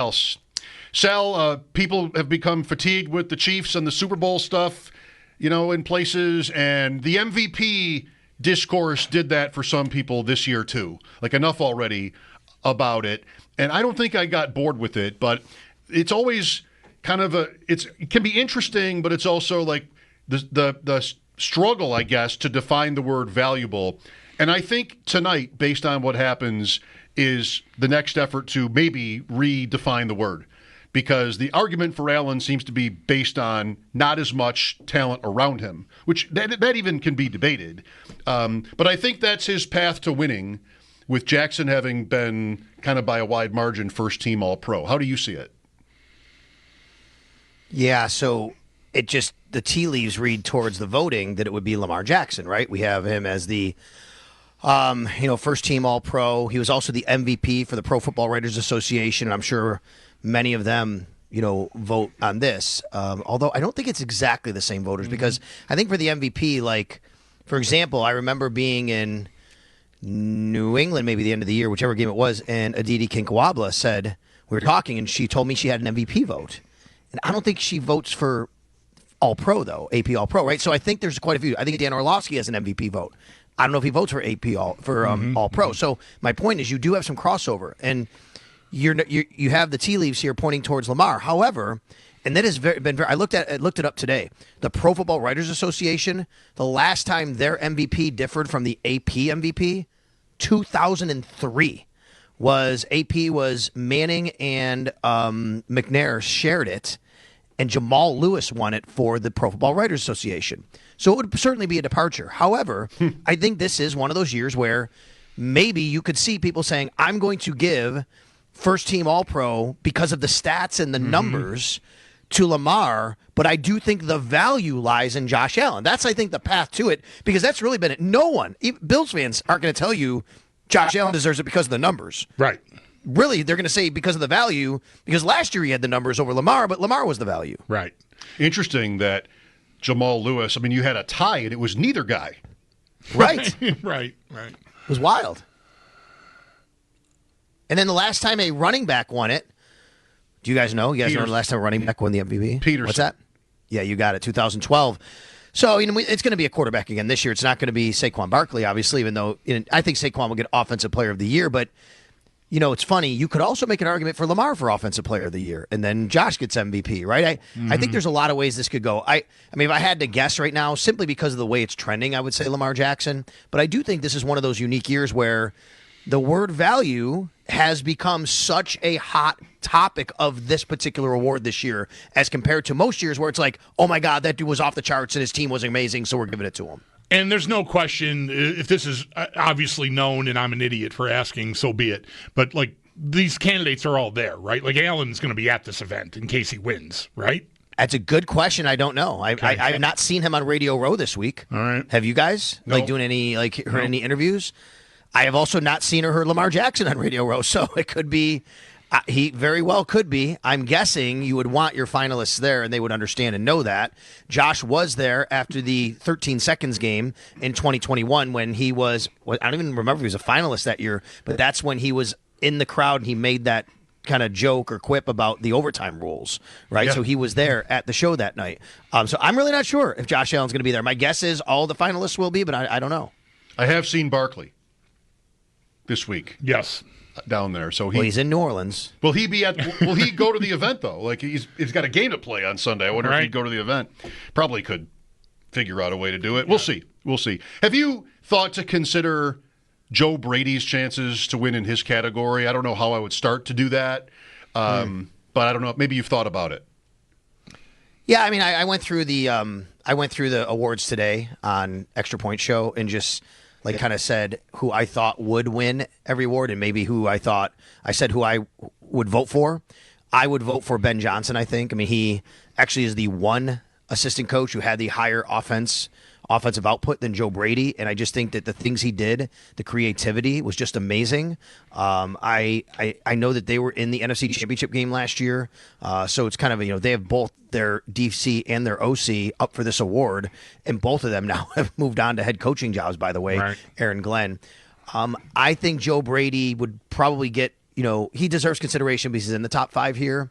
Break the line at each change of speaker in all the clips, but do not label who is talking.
else. Sal, people have become fatigued with the Chiefs and the Super Bowl stuff, in places, and the MVP discourse did that for some people this year too. Like, enough already about it. And I don't think I got bored with it, but it's always kind of it can be interesting, but it's also like the struggle, I guess, to define the word valuable. And I think tonight, based on what happens, is the next effort to maybe redefine the word. Because the argument for Allen seems to be based on not as much talent around him, which that even can be debated. But I think that's his path to winning, with Jackson having been kind of by a wide margin first-team All-Pro. How do you see it?
Yeah, so the tea leaves read towards the voting that it would be Lamar Jackson, right? We have him as the first-team All-Pro. He was also the MVP for the Pro Football Writers Association, and I'm sure many of them, vote on this. Although I don't think it's exactly the same voters, because I think for the MVP, like, for example, I remember being in New England, maybe the end of the year, whichever game it was, and Aditi Kinkwabla said, we were talking, and she told me she had an MVP vote. And I don't think she votes for All-Pro, though, AP All-Pro, right? So I think there's quite a few. I think Dan Orlovsky has an MVP vote. I don't know if he votes for All-Pro. So my point is, you do have some crossover, and you have the tea leaves here pointing towards Lamar. However, and that has been very. I looked it up today. The Pro Football Writers Association, the last time their MVP differed from the AP MVP, 2003, was Manning and McNair shared it, and Jamal Lewis won it for the Pro Football Writers Association. So it would certainly be a departure. However, I think this is one of those years where maybe you could see people saying, I'm going to give first-team All-Pro because of the stats and the numbers to Lamar, but I do think the value lies in Josh Allen. That's, I think, the path to it, because that's really been it. No one, even Bills fans, aren't going to tell you Josh Allen deserves it because of the numbers.
Right.
Really, they're going to say because of the value, because last year he had the numbers over Lamar, but Lamar was the value.
Right. Interesting that Jamal Lewis, you had a tie, and it was neither guy.
Right.
Right.
It was wild. And then the last time a running back won it, do you guys know? You guys know the last time a running back won the MVP?
Peterson.
What's that? Yeah, you got it, 2012. So, it's going to be a quarterback again this year. It's not going to be Saquon Barkley, obviously, even though I think Saquon will get Offensive Player of the Year. But, it's funny. You could also make an argument for Lamar for Offensive Player of the Year, and then Josh gets MVP, right? I think there's a lot of ways this could go. If I had to guess right now, simply because of the way it's trending, I would say Lamar Jackson. But I do think this is one of those unique years where the word value has become such a hot topic of this particular award this year as compared to most years where it's like, oh my God, that dude was off the charts and his team was amazing, so we're giving it to him.
And there's no question, if this is obviously known and I'm an idiot for asking, so be it. But, these candidates are all there, right? Allen's going to be at this event in case he wins, right?
That's a good question. I don't know. I have not seen him on Radio Row this week.
All right.
Have you guys?
No.
Doing any, heard any interviews? I have also not seen or heard Lamar Jackson on Radio Row, so it could be, he very well could be. I'm guessing you would want your finalists there, and they would understand and know that. Josh was there after the 13 seconds game in 2021 when he was, I don't even remember if he was a finalist that year, but that's when he was in the crowd and he made that kind of joke or quip about the overtime rules, right? Yeah. So he was there at the show that night. So I'm really not sure if Josh Allen's going to be there. My guess is all the finalists will be, but I don't know.
I have seen Barkley this week.
Yes.
Down there. So
he's in New Orleans.
Will he go to the event though? He's got a game to play on Sunday. I wonder if he'd go to the event. Probably could figure out a way to do it. Yeah. We'll see. Have you thought to consider Joe Brady's chances to win in his category? I don't know how I would start to do that. But I don't know. Maybe you've thought about it.
Yeah, I went through the awards today on Extra Point Show and just kind of said who I thought would win every award and maybe who I said who I would vote for. I would vote for Ben Johnson, I think. He actually is the one assistant coach who had the higher offensive output than Joe Brady, and I just think that the things he did, the creativity was just amazing. I know that they were in the NFC Championship game last year, so it's kind of, they have both their DC and their OC up for this award, and both of them now have moved on to head coaching jobs, by the way, right. Aaron Glenn. I think Joe Brady would probably get, he deserves consideration because he's in the top 5 here.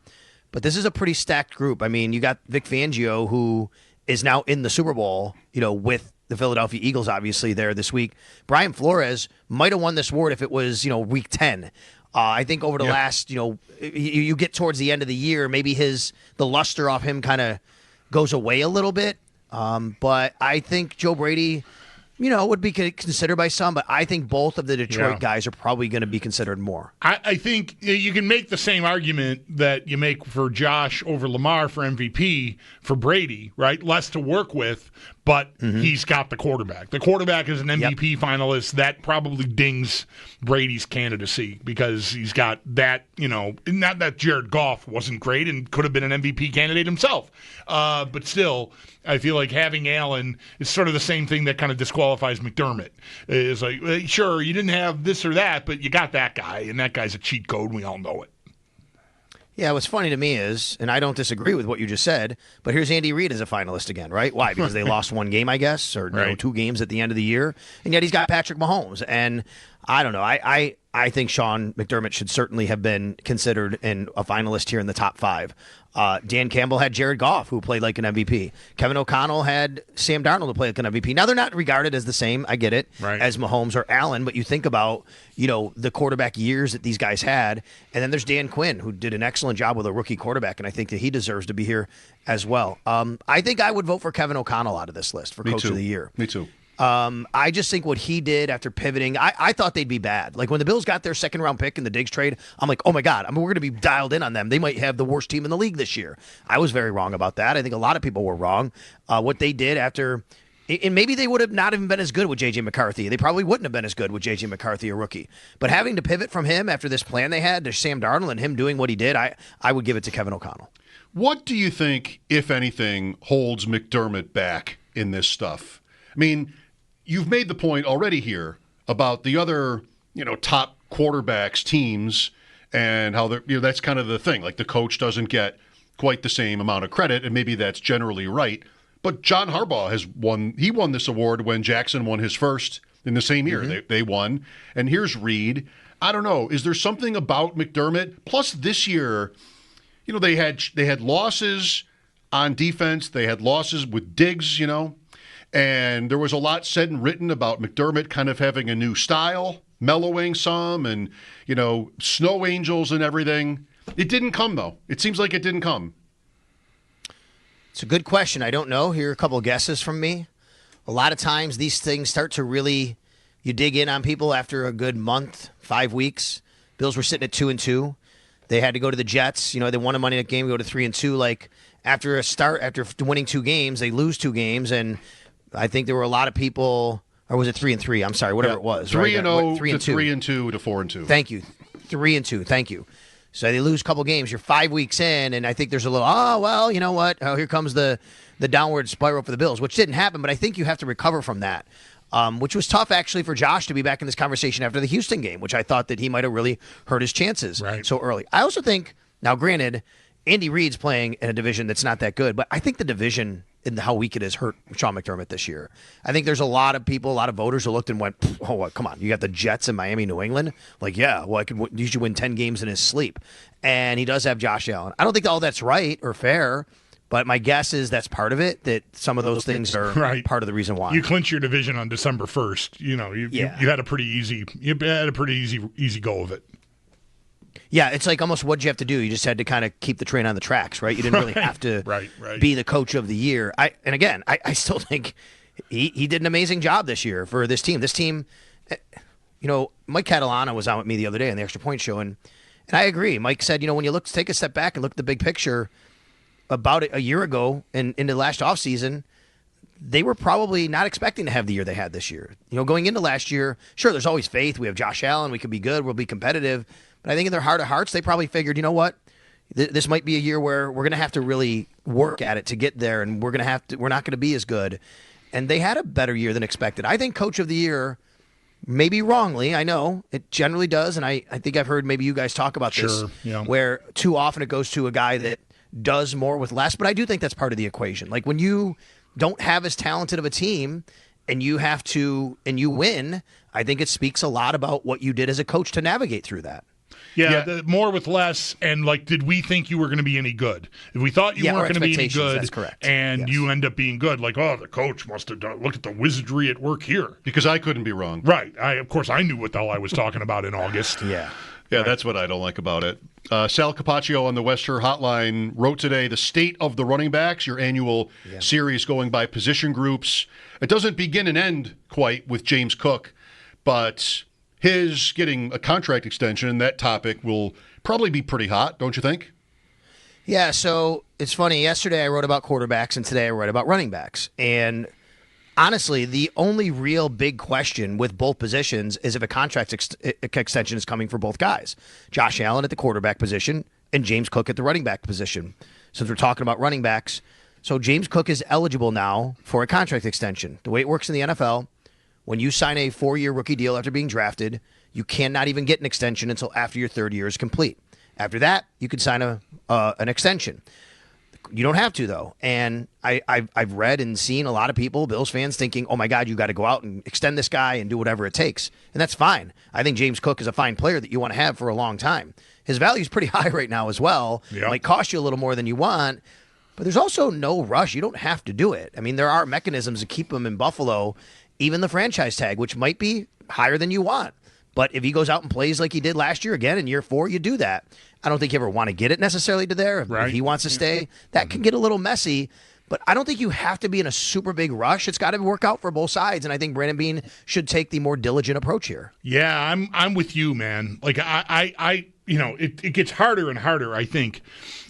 But this is a pretty stacked group. I mean, you got Vic Fangio, who is now in the Super Bowl, with the Philadelphia Eagles, obviously, there this week. Brian Flores might have won this award if it was, week 10. I think over the last, you get towards the end of the year, maybe the luster off him kind of goes away a little bit. But I think Joe Brady, would be considered by some, but I think both of the Detroit guys are probably going to be considered more.
I think you can make the same argument that you make for Josh over Lamar for MVP for Brady, right? Less to work with, but he's got the quarterback. The quarterback is an MVP finalist. That probably dings Brady's candidacy because he's got that, not that Jared Goff wasn't great and could have been an MVP candidate himself. But still, I feel like having Allen is sort of the same thing that kind of disqualifies McDermott. It's like, sure, you didn't have this or that, but you got that guy, and that guy's a cheat code, and we all know it.
Yeah, what's funny to me is, and I don't disagree with what you just said, but here's Andy Reid as a finalist again, right? Why? Because they lost one game, I guess, or 2 games at the end of the year, and yet he's got Patrick Mahomes. And I don't know. I think Sean McDermott should certainly have been considered in a finalist here in the top 5. Dan Campbell had Jared Goff, who played like an MVP. Kevin O'Connell had Sam Darnold, who played like an MVP. Now, they're not regarded as the same, I get it, as Mahomes or Allen, but you think about, the quarterback years that these guys had, and then there's Dan Quinn, who did an excellent job with a rookie quarterback, and I think that he deserves to be here as well. I think I would vote for Kevin O'Connell out of this list for Coach of the Year.
Me too.
I just think what he did after pivoting, I thought they'd be bad. Like when the Bills got their second-round pick in the Diggs trade, I'm like, oh my God, we're going to be dialed in on them. They might have the worst team in the league this year. I was very wrong about that. I think a lot of people were wrong. What they did after, and maybe they would have not even been as good with J.J. McCarthy. They probably wouldn't have been as good with J.J. McCarthy, a rookie. But having to pivot from him after this plan they had to Sam Darnold and him doing what he did, I would give it to Kevin O'Connell.
What do you think, if anything, holds McDermott back in this stuff? I mean, you've made the point already here about the other, top quarterbacks teams and how they're, that's kind of the thing. Like the coach doesn't get quite the same amount of credit, and maybe that's generally right. But John Harbaugh has won. He won this award when Jackson won his first in the same year. They won. And here's Reed. I don't know. Is there something about McDermott? Plus, this year, they had losses on defense. They had losses with Diggs, And there was a lot said and written about McDermott kind of having a new style, mellowing some, and, snow angels and everything. It didn't come, though. It seems like it didn't come.
It's a good question. I don't know. Here are a couple of guesses from me. A lot of times these things start to really, you dig in on people after a good month, 5 weeks. Bills were sitting at 2-2. They had to go to the Jets. They won a Monday night game, go to 3-2. Like after winning 2 games, they lose 2 games, and I think there were a lot of people, or was it 3-3? I'm sorry, whatever it was.
3-0 to 3-2 to 4-2.
Thank you. 3-2. Thank you. So they lose a couple games. You're 5 weeks in, and I think there's a little, you know what? Oh, here comes the downward spiral for the Bills, which didn't happen, but I think you have to recover from that, which was tough actually for Josh to be back in this conversation after the Houston game, which I thought that he might have really hurt his chances so early. I also think, now granted, Andy Reid's playing in a division that's not that good, but I think the division and how weak it is hurt Sean McDermott this year. I think there's a lot of people, a lot of voters who looked and went, oh, what, come on, you got the Jets in Miami, New England? Like, yeah, well, you should win 10 games in his sleep. And he does have Josh Allen. I don't think all that's right or fair, but my guess is that's part of it, that some of those things are part of the reason why.
You clinch your division on December 1st. You had a pretty easy go of it.
Yeah, it's like almost what'd you have to do? You just had to kind of keep the train on the tracks, right? You didn't really have to be the coach of the year. I still think he did an amazing job this year for this team. This team, Mike Catalana was on with me the other day on the Extra Point Show, and I agree. Mike said, when you take a step back and look at the big picture, about a year ago and into last offseason, they were probably not expecting to have the year they had this year. Going into last year, sure, there's always faith. We have Josh Allen. We could be good. We'll be competitive. But I think in their heart of hearts, they probably figured, you know what? This might be a year where we're going to have to really work at it to get there, and we're not going to be as good. And they had a better year than expected. I think Coach of the Year, maybe wrongly, I know, it generally does, and I think I've heard maybe you guys talk about this, where too often it goes to a guy that does more with less. But I do think that's part of the equation. Like when you don't have as talented of a team and you win, I think it speaks a lot about what you did as a coach to navigate through that.
Yeah, more with less, and like, did we think you were going to be any good? If we thought you weren't going to be any good,
that's correct.
And you end up being good, like, oh, the coach must have done. Look at the wizardry at work here.
Because I couldn't be wrong.
Right. Of course, I knew what the hell I was talking about in August.
Yeah.
Yeah, that's what I don't like about it. Sal Capaccio on the Western Hotline wrote today, the state of the running backs, your annual series going by position groups. It doesn't begin and end quite with James Cook, but his getting a contract extension, that topic will probably be pretty hot, don't you think?
Yeah, so it's funny. Yesterday I wrote about quarterbacks, and today I wrote about running backs. And honestly, the only real big question with both positions is if a contract extension is coming for both guys. Josh Allen at the quarterback position and James Cook at the running back position. Since we're talking about running backs, so James Cook is eligible now for a contract extension. The way it works in the NFL, when you sign a 4-year rookie deal after being drafted, you cannot even get an extension until after your third year is complete. After that, you can sign an extension. You don't have to, though. And I've read and seen a lot of people, Bills fans, thinking, oh, my God, you got to go out and extend this guy and do whatever it takes. And that's fine. I think James Cook is a fine player that you want to have for a long time. His value is pretty high right now as well. Yep. It might cost you a little more than you want, but there's also no rush. You don't have to do it. I mean, there are mechanisms to keep him in Buffalo, even the franchise tag, which might be higher than you want. But if he goes out and plays like he did last year again in year 4, you do that. I don't think you ever want to get it necessarily to there. If he wants to stay, that can get a little messy. But I don't think you have to be in a super big rush. It's got to work out for both sides, and I think Brandon Beane should take the more diligent approach here.
Yeah, I'm with you, man. Like it gets harder and harder, I think,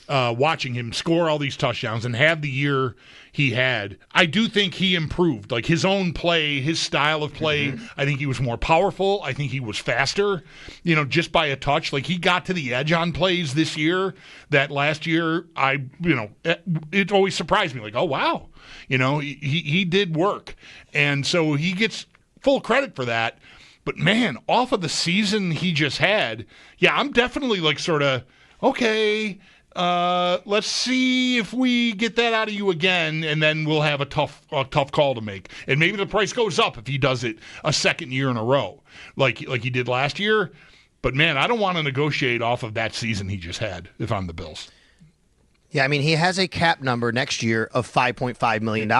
watching him score all these touchdowns and have the year he had. I do think he improved, like his own play, his style of play. I think he was more powerful. I think he was faster, just by a touch. Like, he got to the edge on plays this year that last year it always surprised me. Like, oh, wow. He did work. And so he gets full credit for that. But, man, off of the season he just had, I'm definitely like sort of, okay, let's see if we get that out of you again, and then we'll have a tough call to make. And maybe the price goes up if he does it a second year in a row, like he did last year. But, man, I don't want to negotiate off of that season he just had if I'm the Bills.
Yeah, I mean, he has a cap number next year of $5.5 million.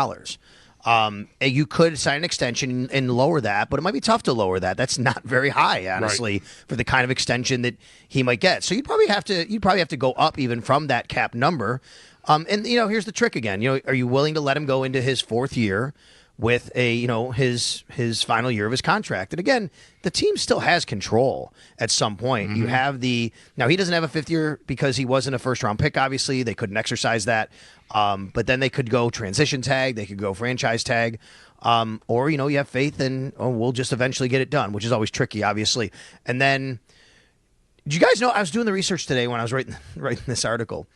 You could sign an extension and lower that, but it might be tough to lower that. That's not very high, honestly, for the kind of extension that he might get. So you'd probably have to go up even from that cap number. And here's the trick again. Are you willing to let him go into his 4th year with his final year of his contract? And again, the team still has control at some point. You have now he doesn't have a 5th year because he wasn't a first round pick. Obviously, they couldn't exercise that. But then they could go transition tag, they could go franchise tag, or you have faith in we'll just eventually get it done, which is always tricky, obviously. And then, did you guys know I was doing the research today when I was writing this article?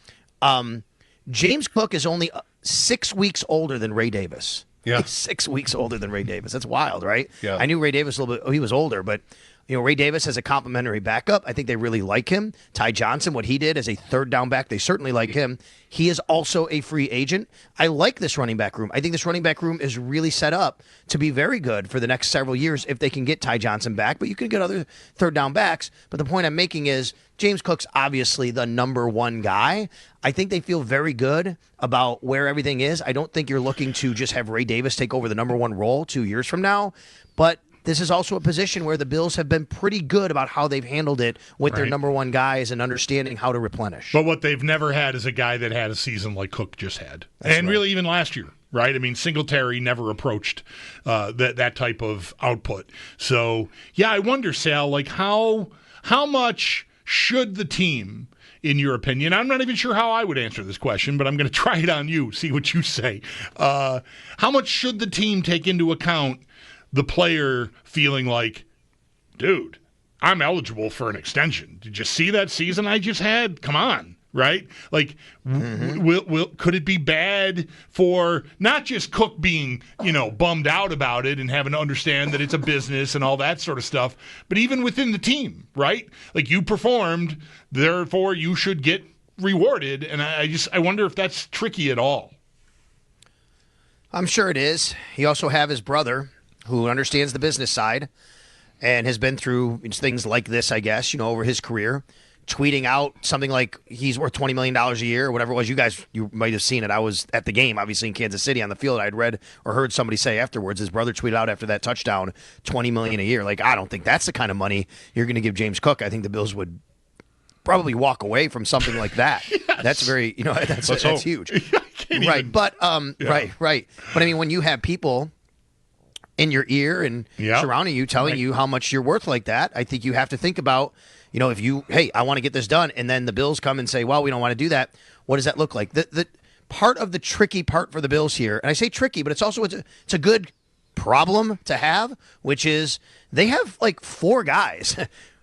James Cook is only 6 weeks older than Ray Davis.
Yeah,
he's 6 weeks older than Ray Davis. That's wild, right?
Yeah,
I knew Ray Davis a little bit. He was older, but Ray Davis has a complimentary backup. I think they really like him. Ty Johnson, what he did as a 3rd down back, they certainly like him. He is also a free agent. I like this running back room. I think this running back room is really set up to be very good for the next several years if they can get Ty Johnson back, but you can get other 3rd down backs. But the point I'm making is James Cook's obviously the number 1 guy. I think they feel very good about where everything is. I don't think you're looking to just have Ray Davis take over the number 1 role 2 years from now, but this is also a position where the Bills have been pretty good about how they've handled it with their number 1 guys and understanding how to replenish.
But what they've never had is a guy that had a season like Cook just had. Really even last year, right? I mean, Singletary never approached that type of output. So, I wonder, Sal, like how much should the team, in your opinion, I'm not even sure how I would answer this question, but I'm going to try it on you, see what you say. How much should the team take into account the player feeling like, dude, I'm eligible for an extension. Did you see that season I just had? Come on, right? Like, could it be bad for not just Cook being, bummed out about it and having to understand that it's a business and all that sort of stuff, but even within the team, right? Like, you performed, therefore you should get rewarded. And I wonder if that's tricky at all.
I'm sure it is. You also have his brother, who understands the business side. and has been through things like this, I guess, over his career, tweeting out something like he's worth $20 million a year or whatever it was. You might have seen it. I was at the game, obviously, in Kansas City on the field. I'd read or heard somebody say afterwards, his brother tweeted out after that touchdown, $20 million a year. Like, I don't think that's the kind of money you're going to give James Cook. I think the Bills would probably walk away from something like that. Yes. That's very, that's huge. Right. But, right. But I mean, when you have people in your ear and surrounding you, telling you how much you're worth like that, I think you have to think about, if I want to get this done, and then the Bills come and say, well, we don't want to do that, what does that look like? The part of the tricky part for the Bills here, and I say tricky, but it's also it's a good problem to have, which is they have like 4 guys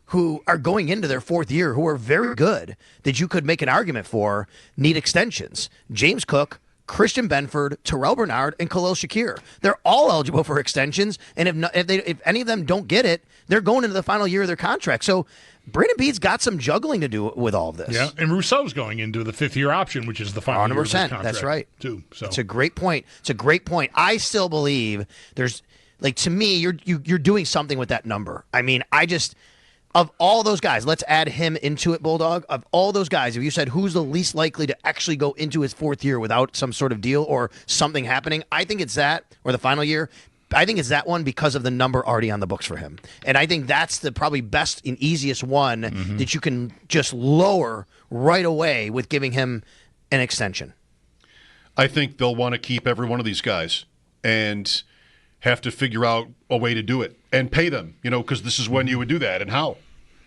who are going into their 4th year who are very good that you could make an argument for need extensions. James Cook, Christian Benford, Terrell Bernard, and Khalil Shakir. They're all eligible for extensions, and if any of them don't get it, they're going into the final year of their contract. So Brandon Bede's got some juggling to do with all of this.
Yeah, and Rousseau's going into the 5th-year option, which is the final year of his contract.
That's right.
Too. So
it's a great point. I still believe there's, to me, you're doing something with that number. I mean, of all those guys, let's add him into it, Bulldog. Of all those guys, if you said who's the least likely to actually go into his 4th year without some sort of deal or something happening, I think it's that, or the final year. I think it's that one because of the number already on the books for him. And I think that's the probably best and easiest one that you can just lower right away with giving him an extension.
I think they'll want to keep every one of these guys and have to figure out a way to do it and pay them, because this is when you would do that and how.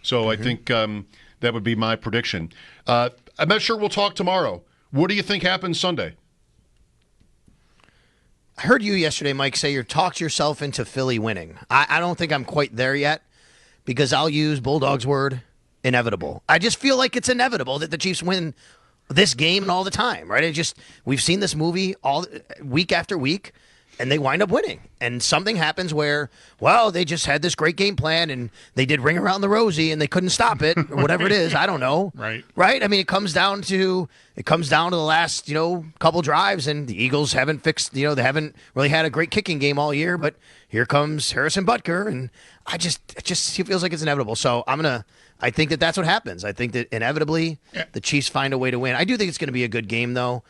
So I think that would be my prediction. I'm not sure we'll talk tomorrow. What do you think happens Sunday?
I heard you yesterday, Mike, say you talked yourself into Philly winning. I don't think I'm quite there yet because I'll use Bulldog's word, inevitable. I just feel like it's inevitable that the Chiefs win this game and all the time, right? We've seen this movie all week after week, and they wind up winning. And something happens where, they just had this great game plan, and they did Ring Around the Rosie, and they couldn't stop it, or whatever it is. I don't know.
Right.
I mean, it comes down to the last, couple drives, and the Eagles haven't fixed, they haven't really had a great kicking game all year, but here comes Harrison Butker, and it just feels like it's inevitable. So I think that's what happens. I think that inevitably the Chiefs find a way to win. I do think it's going to be a good game, though.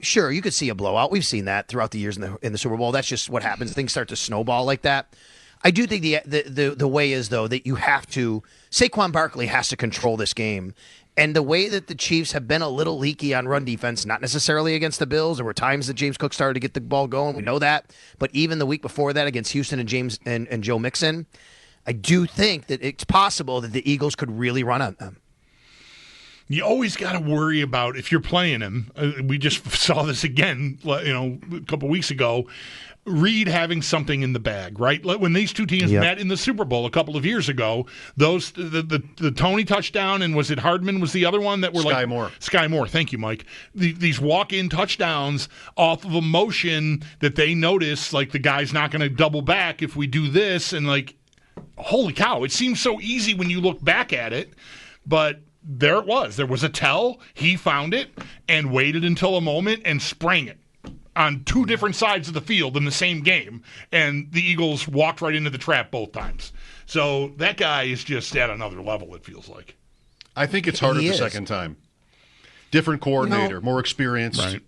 Sure, you could see a blowout. We've seen that throughout the years in the Super Bowl. That's just what happens. Things start to snowball like that. I do think the way is, though, that you have to – Saquon Barkley has to control this game. And the way that the Chiefs have been a little leaky on run defense, not necessarily against the Bills. There were times that James Cook started to get the ball going. We know that. But even the week before that against Houston and and Joe Mixon, I do think that it's possible that the Eagles could really run on them.
You always got to worry about if you're playing him. We just saw this again, a couple weeks ago. Reed having something in the bag, right? When these two teams met in the Super Bowl a couple of years ago, the Tony touchdown and was it Hardman was the other one that were Sky Moore. Thank you, Mike. These walk-in touchdowns off of a motion that they notice, like the guy's not going to double back if we do this, and holy cow! It seems so easy when you look back at it, but. There it was. There was a tell. He found it and waited until a moment and sprang it on 2 different sides of the field in the same game. And the Eagles walked right into the trap both times. So that guy is just at another level, it feels like.
I think it's harder the second time. Different coordinator, more experience.
Right.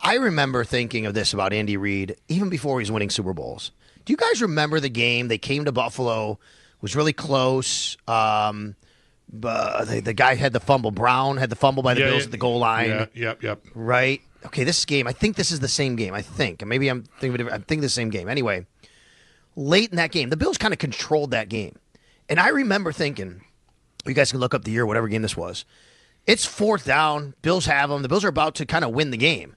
I remember thinking of this about Andy Reid even before he was winning Super Bowls. Do you guys remember the game? They came to Buffalo. It was really close. The guy had the fumble. Brown had the fumble by the Bills at the goal line.
Yep.
Right? Okay, this game, I think this is the same game. I think. Maybe I'm thinking of it. I'm thinking the same game. Anyway, late in that game, the Bills kind of controlled that game. And I remember thinking, you guys can look up the year, whatever game this was. It's 4th down. Bills have them. The Bills are about to kind of win the game.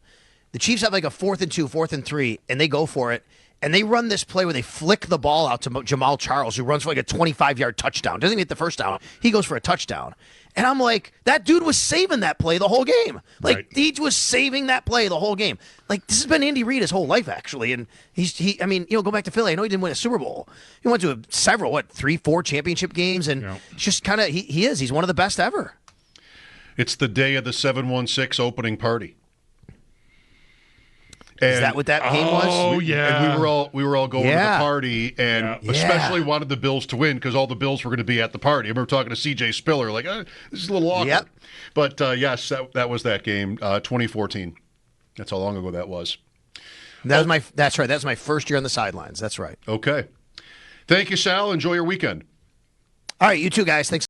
The Chiefs have like a 4th and 2, 4th and 3, and they go for it. And they run this play where they flick the ball out to Jamal Charles, who runs for like a 25-yard touchdown. Doesn't even get the first down. He goes for a touchdown. And I'm like, that dude was saving that play the whole game. He was saving that play the whole game. This has been Andy Reid his whole life, actually. And go back to Philly. I know he didn't win a Super Bowl. He went to several, 3, 4 championship games. And it's just kind of, he's one of the best ever.
It's the day of the 716 opening party.
Is that what that game was?
Oh, yeah.
And we were all going to the party, and
Yeah.
especially wanted the Bills to win because all the Bills were going to be at the party. I remember talking to C.J. Spiller, like, this is a little awkward.
Yep.
But yes, that was that game, 2014. That's how long ago that was.
That's right. That's my first year on the sidelines. That's right.
Okay. Thank you, Sal. Enjoy your weekend.
All right, you too, guys. Thanks.